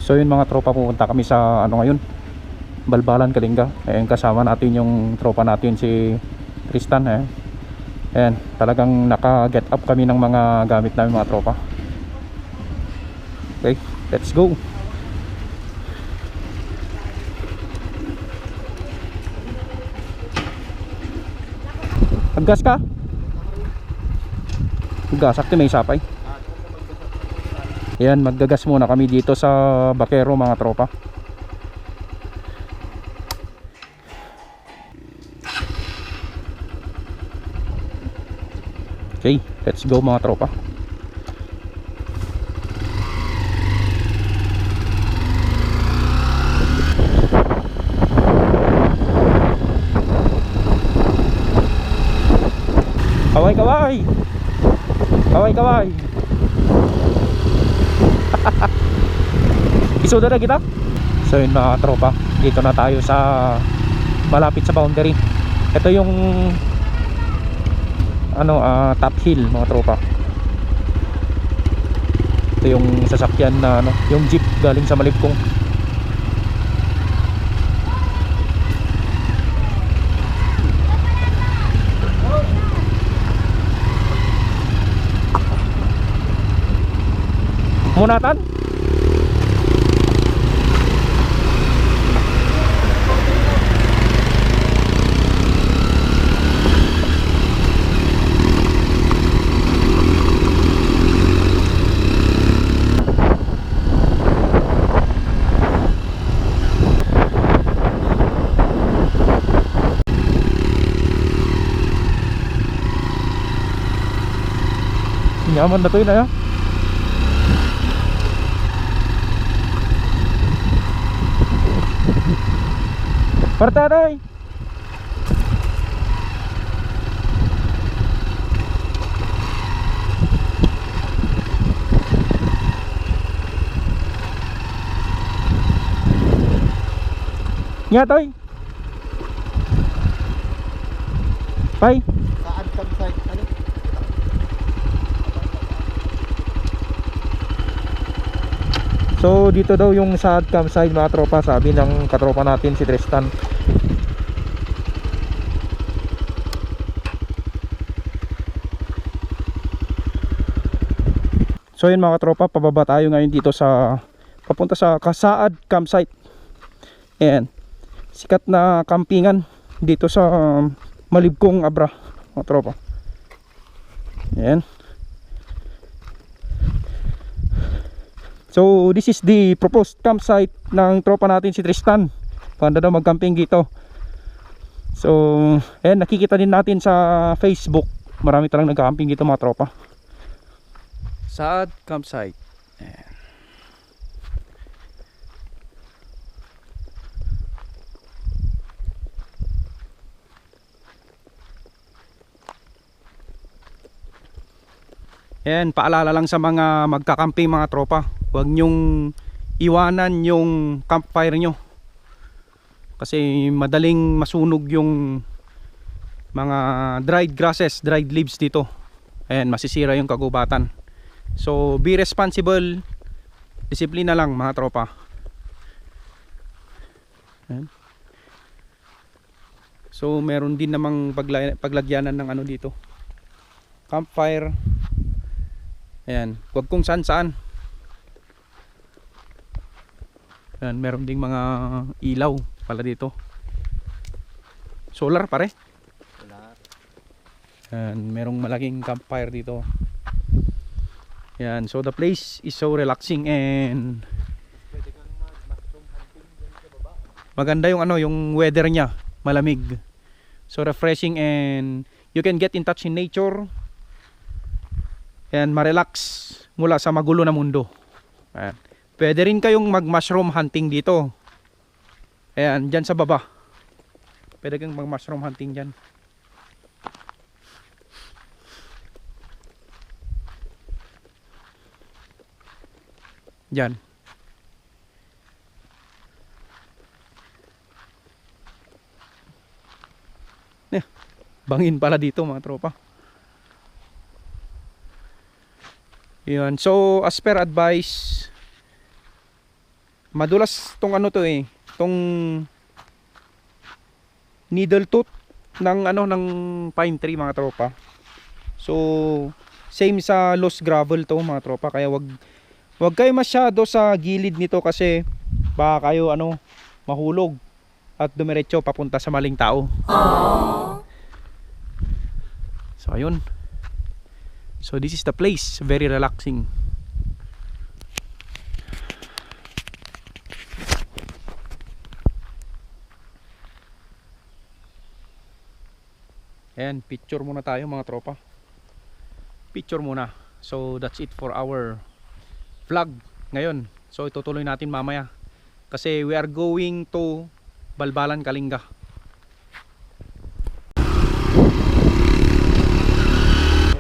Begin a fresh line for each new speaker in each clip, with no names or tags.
So yun mga tropa, pupunta kami sa ano ngayon, Balbalan, Kalinga. Ayan, kasama natin yung tropa natin si Tristan. Ayan, talagang naka-get up kami ng mga gamit namin mga tropa. Okay, let's go. Maggas ka? Maggas, sakti may sapay. Ayan, maggagas muna kami dito sa Bakero mga tropa. Okay, let's go mga tropa. Kaway kaway. Kaway kaway. Isuda na kita. So yun mga tropa, dito na tayo sa malapit sa boundary. Ito yung ano, top hill mga tropa. Ito yung sasakyan na ano, yung jeep galing sa Malibkong. Munatan? Nyaman na to yun. Partaday. Nya toy. Pai.
Saan campsite ano?
So dito daw yung sa campsite mga tropa, sabi ng katropa natin si Tristan. So yun mga tropa, pababa tayo ngayon dito sa papunta sa Kasaad campsite. Ayan, sikat na campingan dito sa Malibkong, Abra mga tropa. Ayan. So this is the proposed campsite ng tropa natin si Tristan. Panda daw mag-camping dito. So ayan, nakikita din natin sa Facebook, marami talagang nag-camping dito mga tropa. Saad campsite. Ayan. Ayan, paalala lang sa mga magka-camping mga tropa, huwag nyong iwanan yung campfire nyo kasi madaling masunog yung mga dried grasses, dried leaves dito. Ayan, masisira yung kagubatan. So be responsible, disiplina lang mga tropa. Ayan. So meron din namang paglagyanan ng ano dito, campfire. Ayan, huwag kung saan saan. Ayan, meron ding mga ilaw pala dito. Solar pare.
Solar.
Ayan, merong malaking campfire dito. Ayan, so the place is so relaxing and
Pwede kang mag-mushroom hunting dyan sa baba.
maganda yung ano, yung weather niya, malamig. So refreshing and you can get in touch in nature. And ma-relax mula sa magulo na mundo. Ayan. Pwede rin kayong mag-mushroom hunting dito. Ayan, dyan sa baba. Pwede kang mag-mushroom hunting dyan. Dyan. Bangin pala dito mga tropa. Yun. So as per advice, madulas tong ano to eh, tong needle tooth ng ano ng pine tree mga tropa. So same sa loose gravel to mga tropa, kaya wag kayo masyado sa gilid nito kasi baka kayo ano mahulog at dumiretso papunta sa maling tao. So ayun. So this is the place, very relaxing. Ayan, picture muna tayo mga tropa. Picture muna. So that's it for our vlog ngayon. So itutuloy natin mamaya kasi we are going to Balbalan, Kalinga.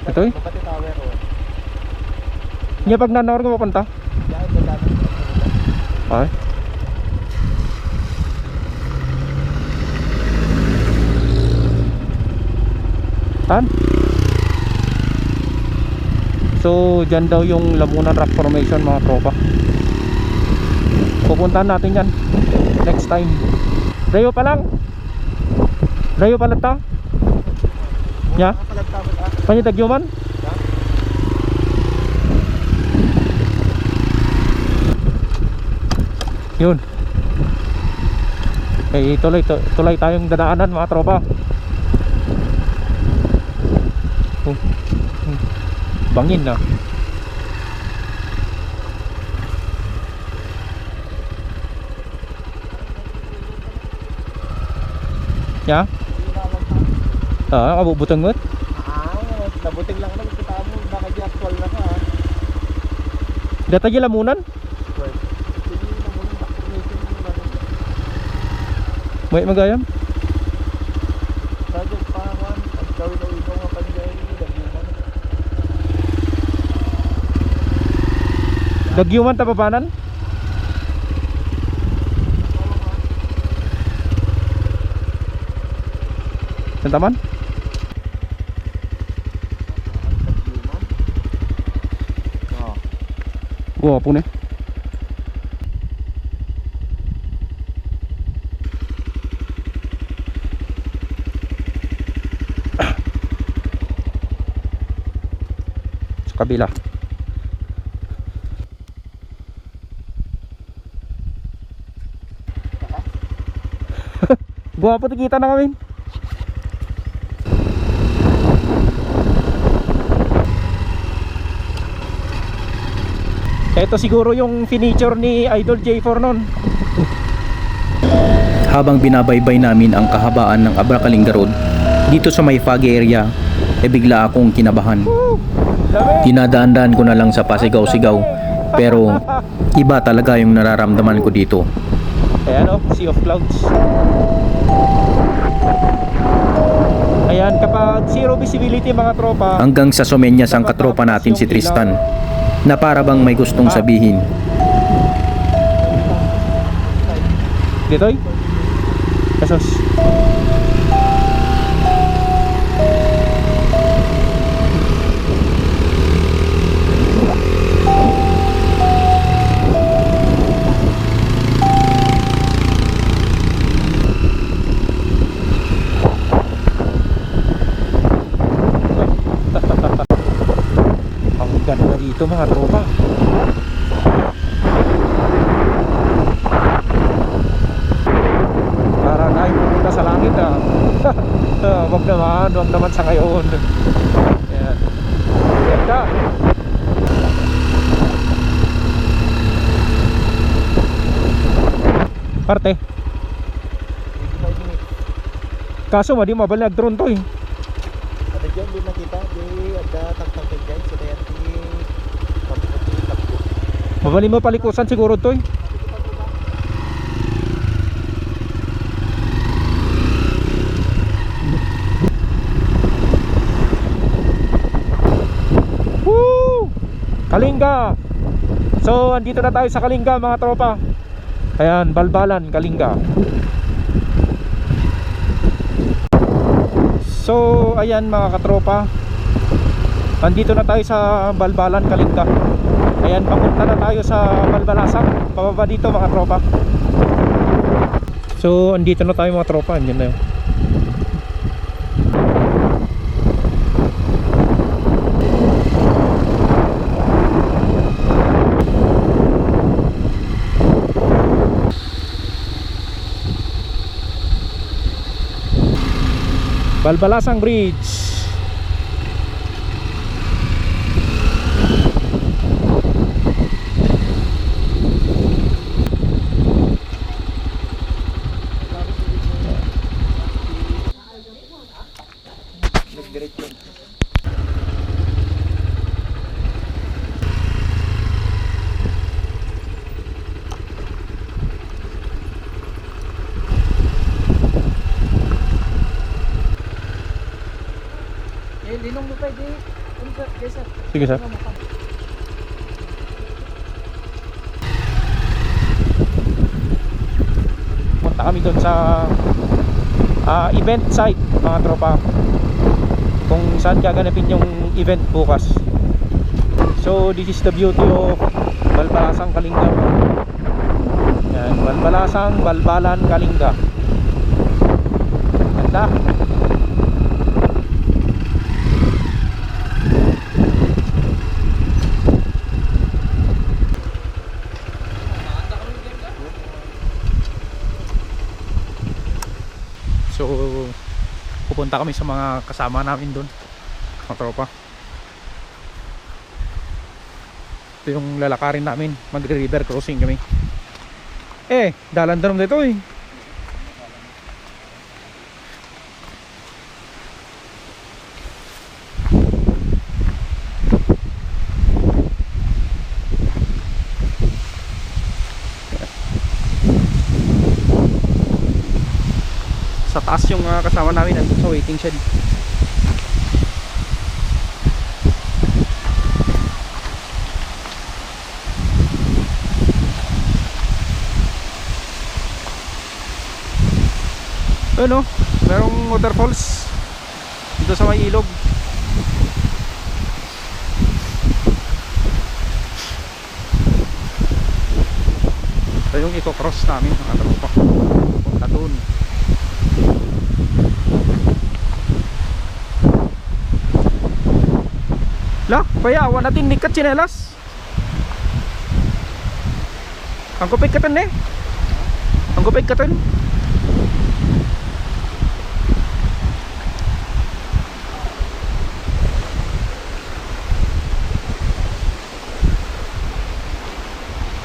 Ito eh?
Pati tower o.
Hindi pag nanawar ko mapunta?
Yan, dadaan.
Ay. Tan? So dyan daw yung Lamunan Rock Formation mga tropa. Pupuntahan natin yan next time. Rayo pa lang. Rayo pa lang ta. Ya? Panitagyoman? Yun. Eh tuloy tayong dadaanan mga tropa. Bangin na. Ya? Kabubutang mo?
Nabuting lang naman kita mo, baka di actual na ka.
Data yung Lamunan? May magayam?
Project Pangan, ang gawin na ikaw nga panjay,
Dagyuman tapapanan? Sentaman? Gwapo na. Sa kabila. Gwapo, tikita na kami. Ito siguro yung furniture ni Idol J4 nun. Habang binabaybay namin ang kahabaan ng Abra Kalinga Road dito sa may foggy area, bigla akong kinabahan. Dinadaan-daan ko na lang sa pasigaw-sigaw, pero iba talaga yung nararamdaman ko dito. Ayan o, sea of clouds. Ayan, kapag zero visibility mga tropa, hanggang sa Someñas ang katropa natin si Tristan, na para bang may gustong sabihin. Ditoy? Esos. Ang ganda dito mga tropa. Parang ay pupunta sa langit ah. Wag naman sa ngayon. Ayan. Ganda. Parte. Kaso di mabalag drone to eh.
Ada dyan, di nakita, di ada tagtagtag dyan, so kaya di tapos.
Mabali mo palikusan siguro to eh. Woo! Kalinga. So andito na tayo sa Kalinga mga tropa. Ayan, Balbalan, Kalinga. So ayan mga katropa, andito na tayo sa Balbalan, Kalinga. Ayan, papunta na tayo sa Balbalasan. Pababa dito mga tropa. So andito na tayo mga tropa. Andyan na yun. Balbalasang Bridge.
Nag-diretso. Linong mo pwede. Yes, sir.
Sige sir. Punta kami doon sa event site mga tropa, kung saan gaganapin yung event bukas. So this is the beauty of Balbalasang Kalinga. Yan, Balbalasang Balbalan Kalinga. Ganda. So pupunta kami sa mga kasama namin doon, mga tropa. Ito yung lalakarin namin, magre-river crossing kami. Dalan-danom dito eh. Sa taas yung kasama namin nandun sa waiting shed. Ano, merong waterfalls dito sa may ilog. Ito yung i-cross namin mga tropa, punta dun. La, payawan natin nikat chinelas. Ang kupit ka tan eh. Ang kupit ka tan.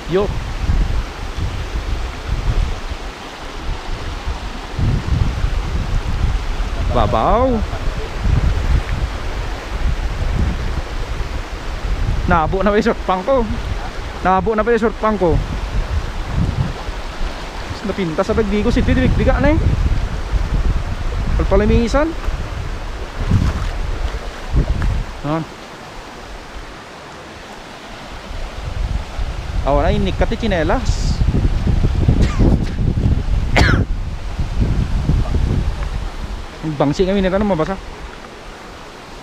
Yo. Babaw. Nabo na pa yung short pang ko. Nabo na pa yung short pang ko. Napinta sa pagdigo. Siti dibiga na eh. Palpalimisan. Awa na inik kati chinelas. Bangsi kami nito na mabasa.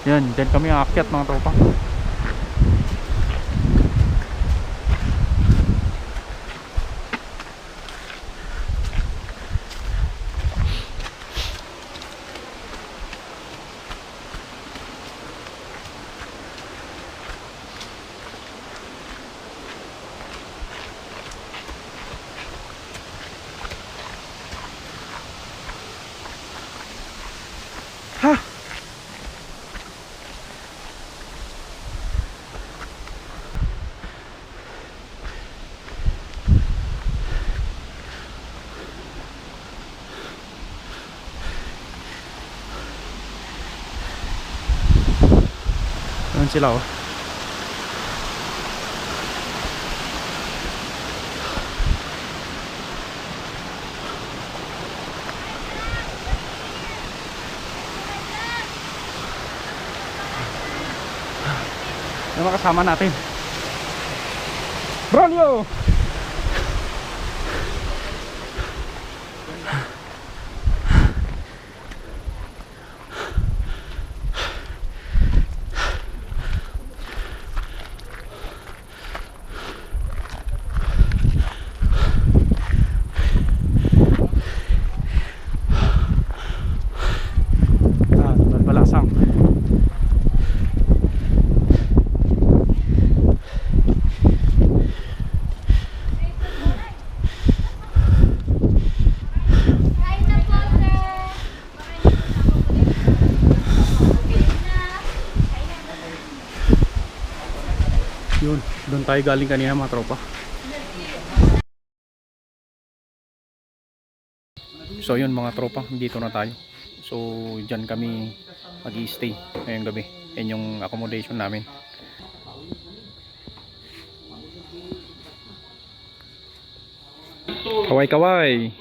Yan, dyan kami aakyat mga tropa. Ha! Ayan sila oh. Yung mga kasama natin. Bronyo! Yun, doon tayo galing kanina mga tropa. So yun mga tropa, dito na tayo. So dyan kami mag-i-stay ngayong gabi. Yan yung accommodation namin. Kaway kaway.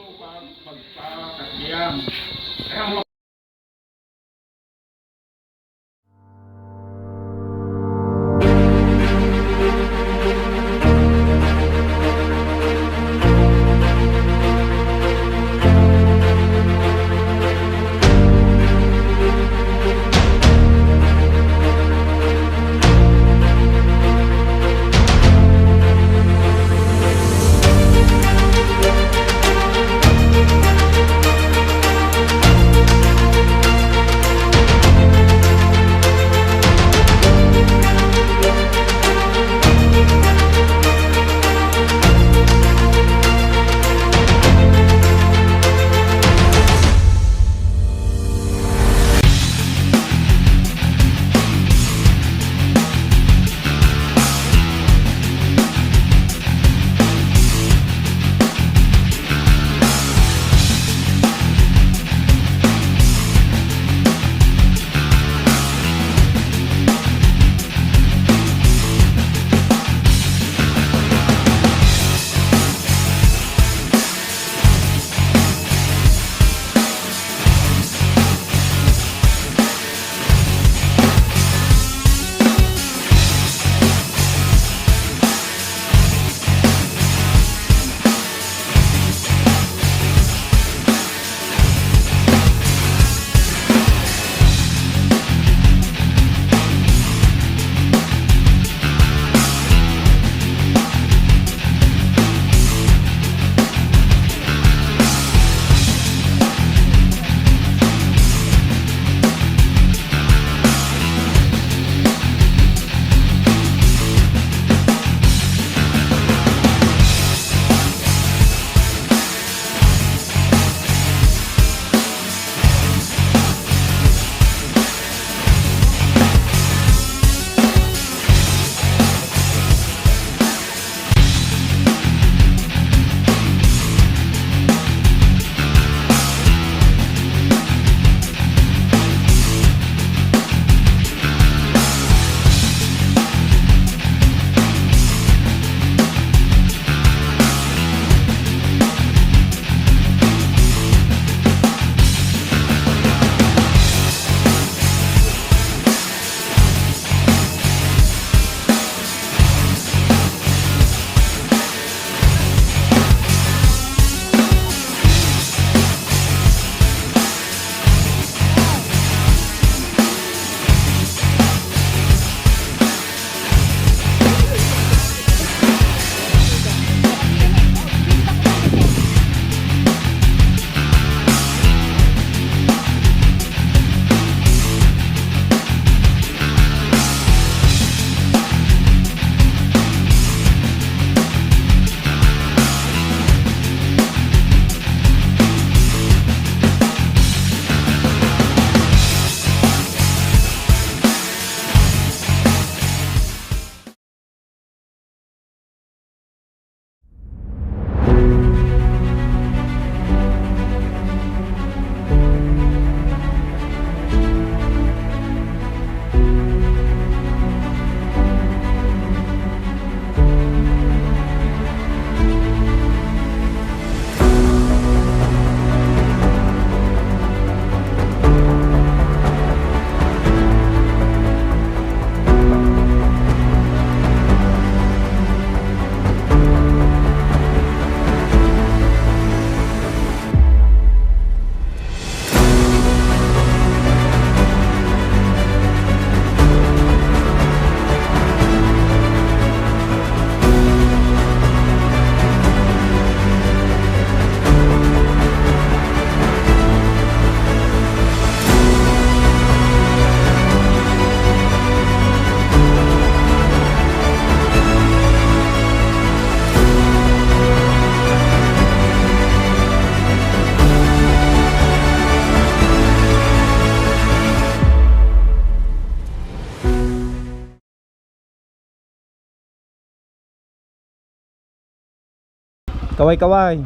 Kaway-kaway.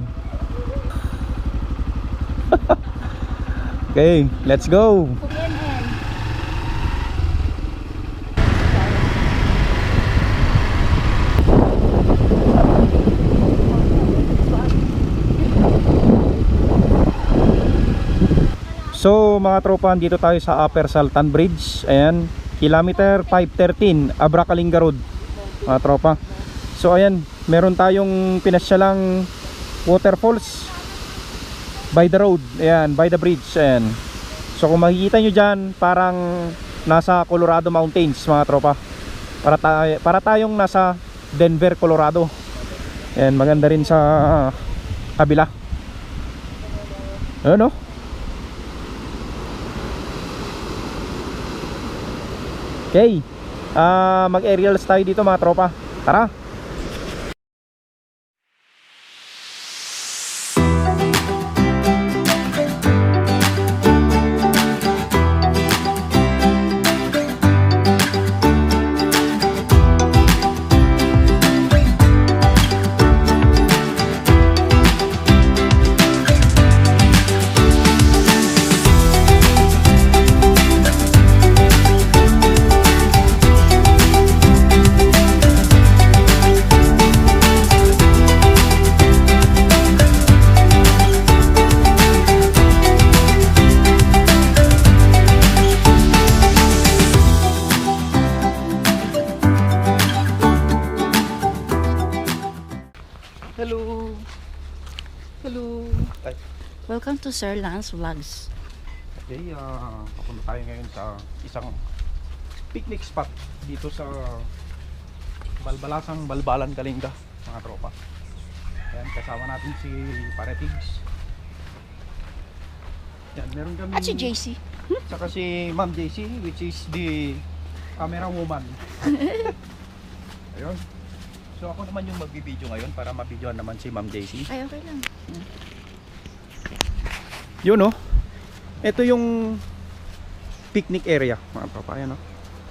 Okay, let's go. So mga tropa, dito tayo sa Upper Saltan Bridge. Ayan, kilometer 513, Abra Kalinga Road, mga tropa. So ayan, meron tayong pinasyalang waterfalls by the road. Ayan, by the bridge. Ayan. So kung makikita nyo dyan, parang nasa Colorado Mountains, mga tropa. Para tayong nasa Denver, Colorado. Ayan, maganda rin sa kabila. Ano? Okay, mag-aerials tayo dito, mga tropa. Tara.
Hello. Hello.
Ay.
Welcome to Sir Lance Vlogs.
Okay, papunta tayo ngayon sa isang picnic spot dito sa Balbalasang Balbalan, Kalinga, mga tropa. Ayan, kasama natin si Paretigs. Yan, meron kami.
At si JC.
Saka si Ma'am JC, which is the camera woman. Ayun. So ako naman yung magbibideo ngayon para mabidyoan naman si Ma'am JC.
Ay, okay lang.
Yun, no? Ito yung picnic area, mga tropa. Ayan, no?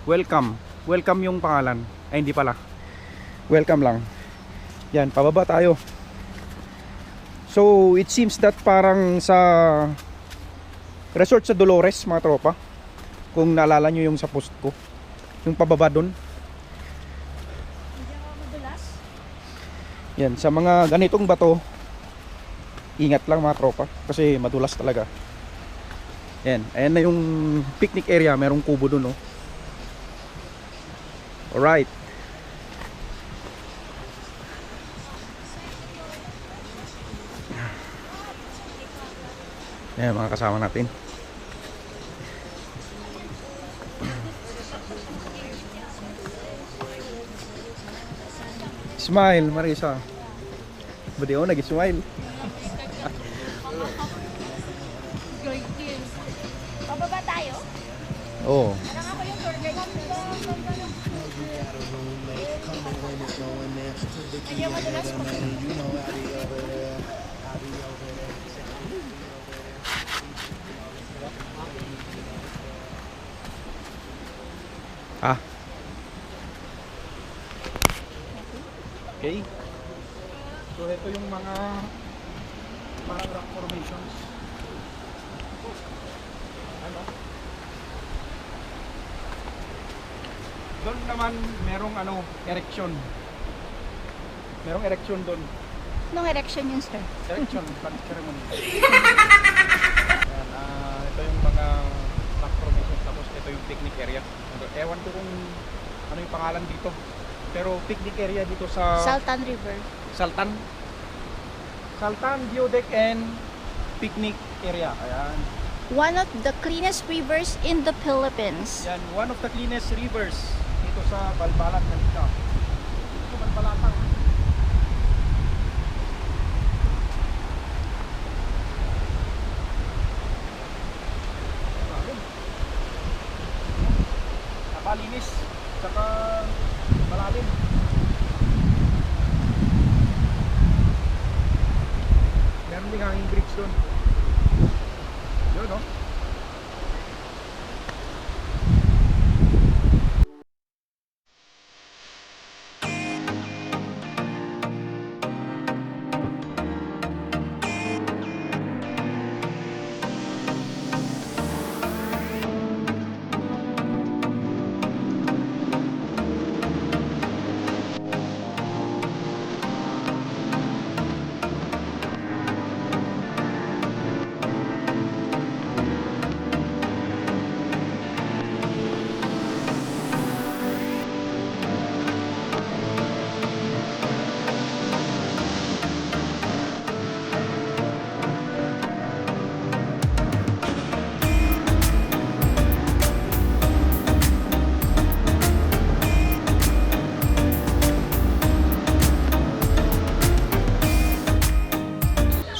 Welcome. Welcome yung pangalan. Ay, hindi pala. Welcome lang. Yan, pababa tayo. So, it seems that parang sa resort sa Dolores, mga tropa. Kung naalala nyo yung sa post ko. Yung pababa dun. Yan, sa mga ganitong bato, ingat lang, mga tropa, kasi madulas talaga. Yan, ayan na yung picnic area, merong kubo dun, no. Alright. Yan, mga kasama natin. Smile, Marisa. Budi ako nag-smile.
Pababa tayo?
Oo.
Parang ako yung tour guide. Medyo madulas pa.
Ah. Okay. So ito yung mga parang rock formations. Ano? Doon naman merong erection. Merong erection doon.
Anong erection yun, sir?
Erection, plant ceremony. Ayan, ito yung mga rock formations, tapos ito yung picnic area. Ewan ko kung ano yung pangalan dito. Pero picnic area dito sa
Saltan River.
Saltan Geodeck and picnic area. Ayan.
One of the cleanest rivers in the Philippines.
Yan, one of the cleanest rivers dito sa Balbalan, Kalinga. Ito Balbalatan. Napalinis, saka malalim. Meron ding hanging bridge doon. Yun, no?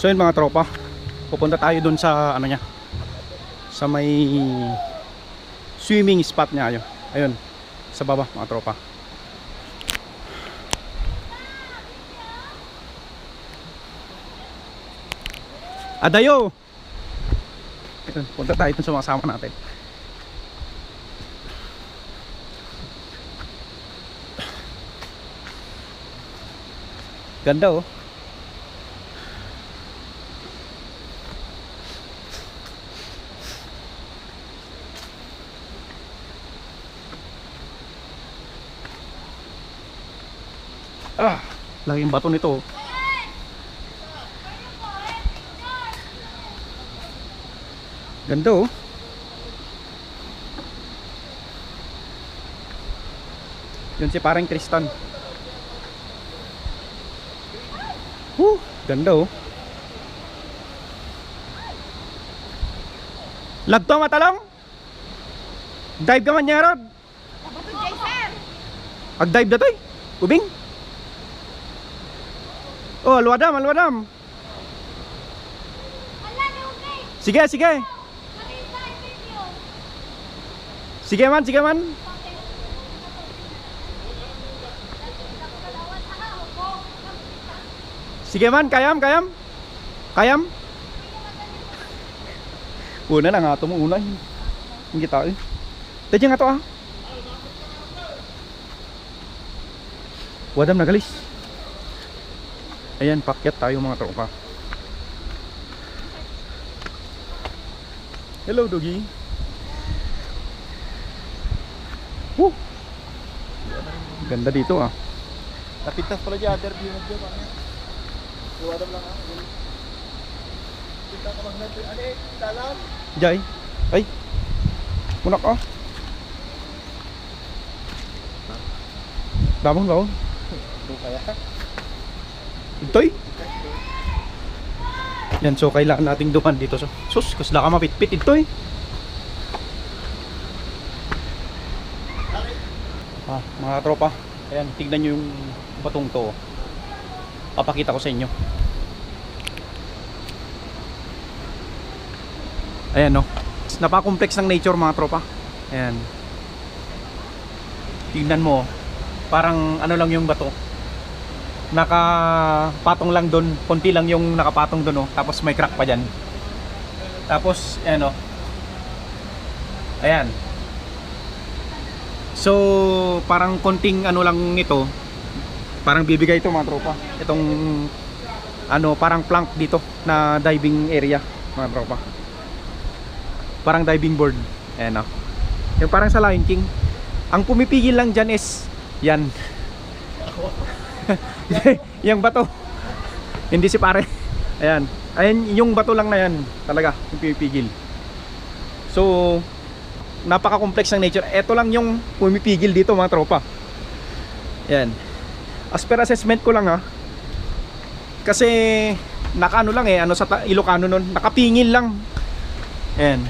So yun mga tropa, pupunta tayo dun sa ano niya, sa may swimming spot niya. Ayun, sa baba mga tropa. Adayo! Ayun, punta tayo dun sa mga kasama natin. Ganda oh. Laging bato nito oh. Ganda oh. Yun si parang Tristan. Ganda oh. Lagto matalong. Dive ka man niya Rod. Ag-dive na to eh. Ubing. Oh, alwadam, alwadam. Sige, sige. Sige man, sige man. Sige man, kayam, kayam. Kayam. Una na nga ito mo, una. Hindi tayo. Tadya nga ito ah. Wadam na galis. Ayan, pakyat tayo mga tropa. Hello, doggy. Woo! Ganda dito ah.
Napintas pala dyan, derby mo dyan. Iwadam lang ha. Pinta ka mag natin. Ano eh, dalam?
Jay. Ay. Munak ah. Damang daw.
Ito kaya.
Itoy. Yan, so kailangan nating duman dito. So, sus, kusla ka mapitpit itoy. Mga tropa. Ayan, tignan nyo yung batong to. Papakita ko sa inyo. Ayan no. Napaka-complex ng nature mga tropa. Ayan. Tignan mo. Parang ano lang yung bato. Nakapatong lang doon. Konti lang yung nakapatong doon oh. Tapos may crack pa dyan. Tapos ayan oh. Ayan. So parang konting ano lang nito. Parang bibigay ito mga tropa. Itong ano parang plank dito na diving area mga tropa. Parang diving board. Ayan o. Yung parang sa Lion King. Ang pumipigil lang dyan is yan. Yung bato. Hindi si pare. Ayan. Ayan yung bato lang na yan. Talaga yung pumipigil. So napaka-complex ng nature. Ito lang yung pumipigil dito mga tropa. Ayan. As per assessment ko lang ha. Kasi nakaano lang eh. Ano sa Ilocano nun. Nakapingil lang. Ayan.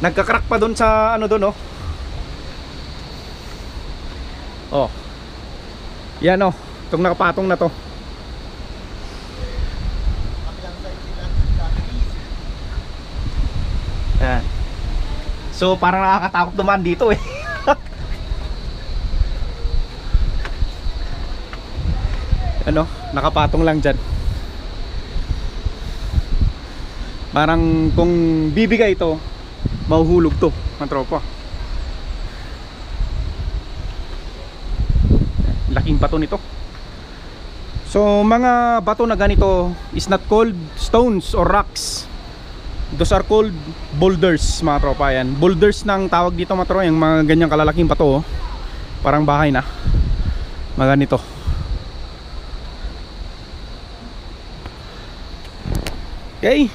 Nagka-crack pa doon sa ano doon oh. Oh. Yan oh. Itong nakapatong na to. Ayan. So parang nakakatakot dumaan dito eh. Ano, nakapatong lang dyan. Parang kung bibigay ito, mahuhulog to, mga tropa. Laking bato nito. So mga bato na ganito is not called stones or rocks. Those are called boulders mga tropa. Yan, boulders ng tawag dito mga tropa. Yung mga ganyang kalalaking bato oh. Parang bahay na. Mga ganito. Okay.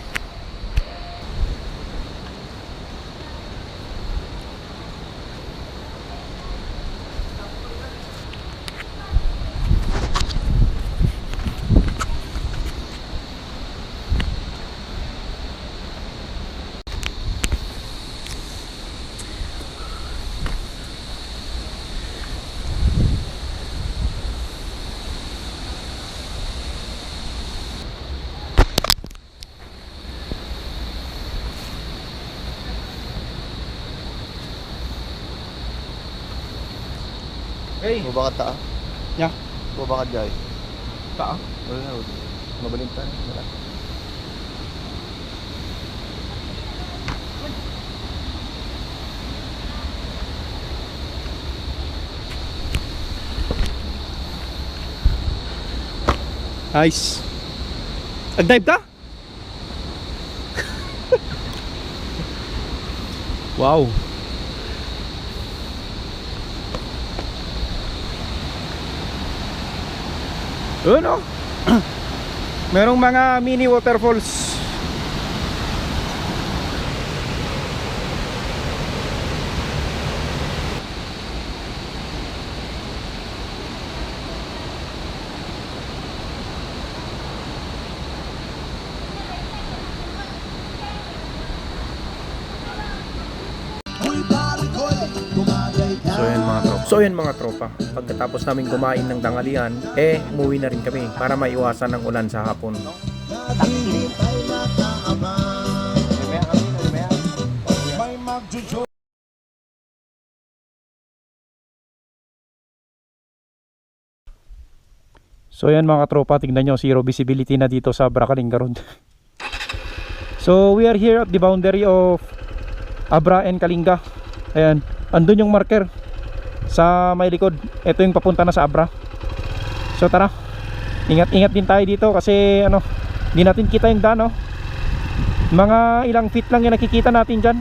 Hey,
Baba ka taa.
Ya.
Baba ka dyan.
taa.
Wala na. Mabalintan. Wala.
Nice. Nag-dive ka? Wow. Ano? Merong mga mini waterfalls. So yan mga tropa, pagkatapos namin kumain ng tanghalian, umuwi na rin kami para maiwasan ng ulan sa hapon. So yan mga tropa, tingnan nyo, zero visibility na dito sa Bracalinga Road. So we are here at the boundary of Abra and Kalinga. Ayan, andun yung marker sa may likod. Ito yung papunta na sa Abra. So tara, ingat-ingat din tayo dito kasi ano, hindi natin kita yung daan, no? Mga ilang feet lang yung nakikita natin dyan.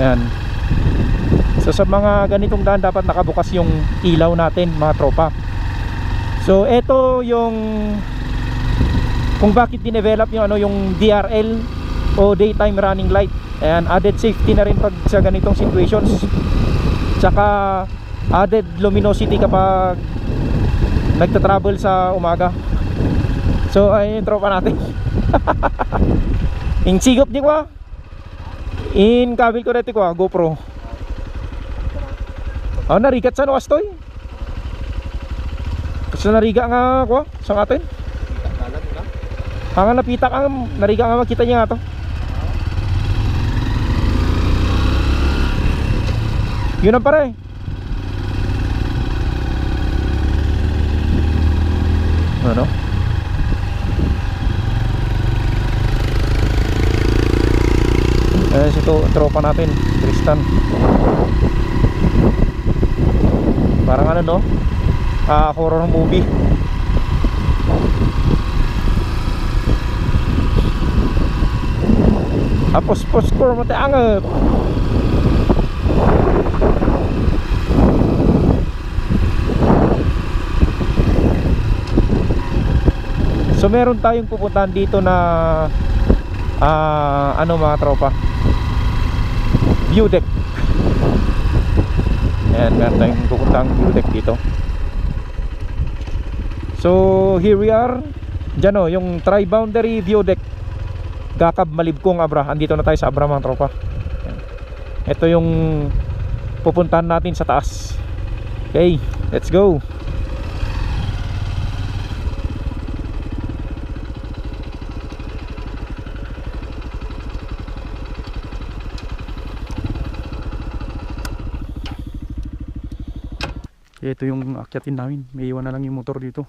Ayan. So sa mga ganitong daan dapat nakabukas yung ilaw natin mga tropa. So ito yung kung bakit dinevelop yung ano, yung DRL o daytime running light. Ayan, added safety na rin pag sa ganitong situations. Tsaka added luminosity kapag nagta-travel sa umaga. So ayun yung tropa natin. In sigop di ko in kabil ko dito ko GoPro. Oh, narigat sa nuwastoy. Kasi nariga nga ko sa atin. Ang napitak ang nariga nga makita niya nga to. Yun ang pare. Ano? Ito tropa natin, Tristan. Parang ano, no? Horror movie. Apos-pos ko mati anget. So meron tayong pupuntahan dito na ano mga tropa, view deck. Ayan, meron tayong pupuntahang view deck dito. So here we are. Diyan o, yung tri-boundary view deck, Gakab, Malibkong, Abra. Andito na tayo sa Abra mga tropa. Ayan. Ito yung pupuntahan natin sa taas. Okay, let's go. Ito yung akyatin namin. May iwan na lang yung motor dito.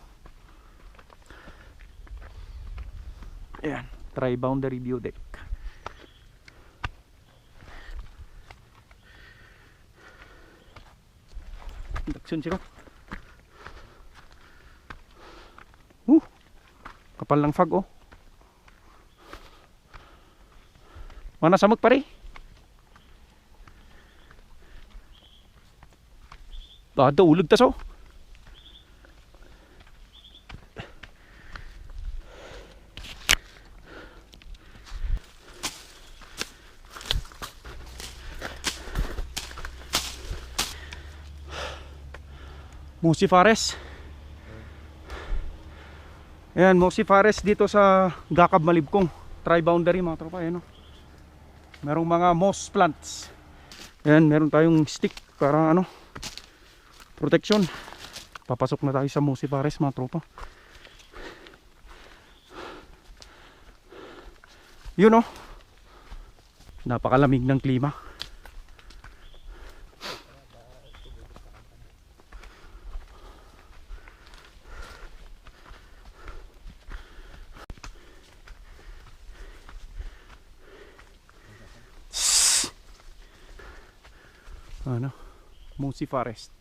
Ayan, tri-boundary view deck. Daksun sila. Kapal ng fog, oh. Mana samot pare. Ada ulag tas, oh. Mosi Fares. Ayan, Mosi Fares dito sa Gakab, Malibkong. Tri-boundary mga tropa, ayan, oh. Merong mga moss plants. Ayan, meron tayong stick para ano, protection. Papasok na tayo sa Mosi Fares mga tropa. Yun, oh. Napakalamig ng klima. Ano? Mossy Forest.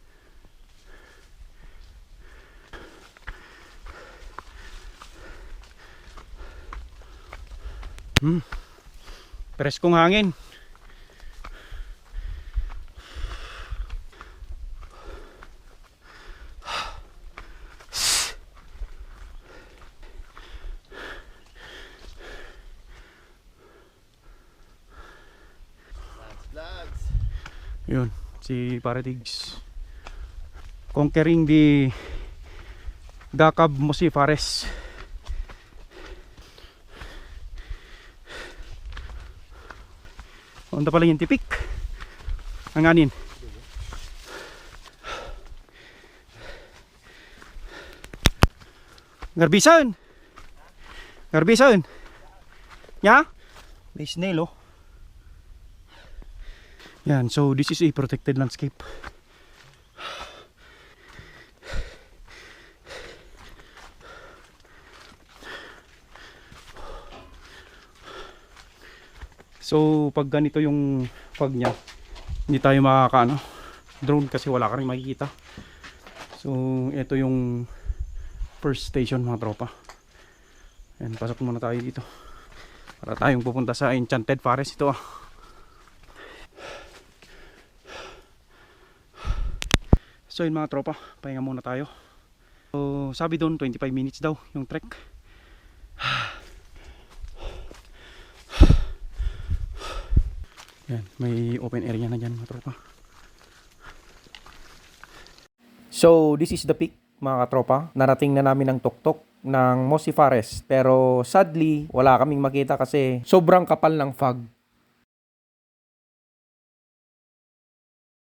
Preskong hangin.
Vlogs.
Yun, si Paratigs. Conquering the Dakab Mossy Forest. Onda pala yung tipik. Ang anin. Garbisan. Garbisan. Ya? May snail oh. Yan, so this is a protected landscape. So pag ganito yung fog niya, hindi tayo makakaano drone kasi wala ka rin makikita. So ito yung first station mga tropa. Yan, pasok muna tayo dito para tayong pupunta sa Enchanted Forest ito ah. So yun mga tropa, pahinga muna tayo. So sabi doon 25 minutes daw yung trek. Yan, may open area na dyan mga tropa. So this is the peak mga katropa. Narating na namin ang tuktok ng Mossy Forest. Pero sadly, wala kaming makita kasi sobrang kapal ng fog.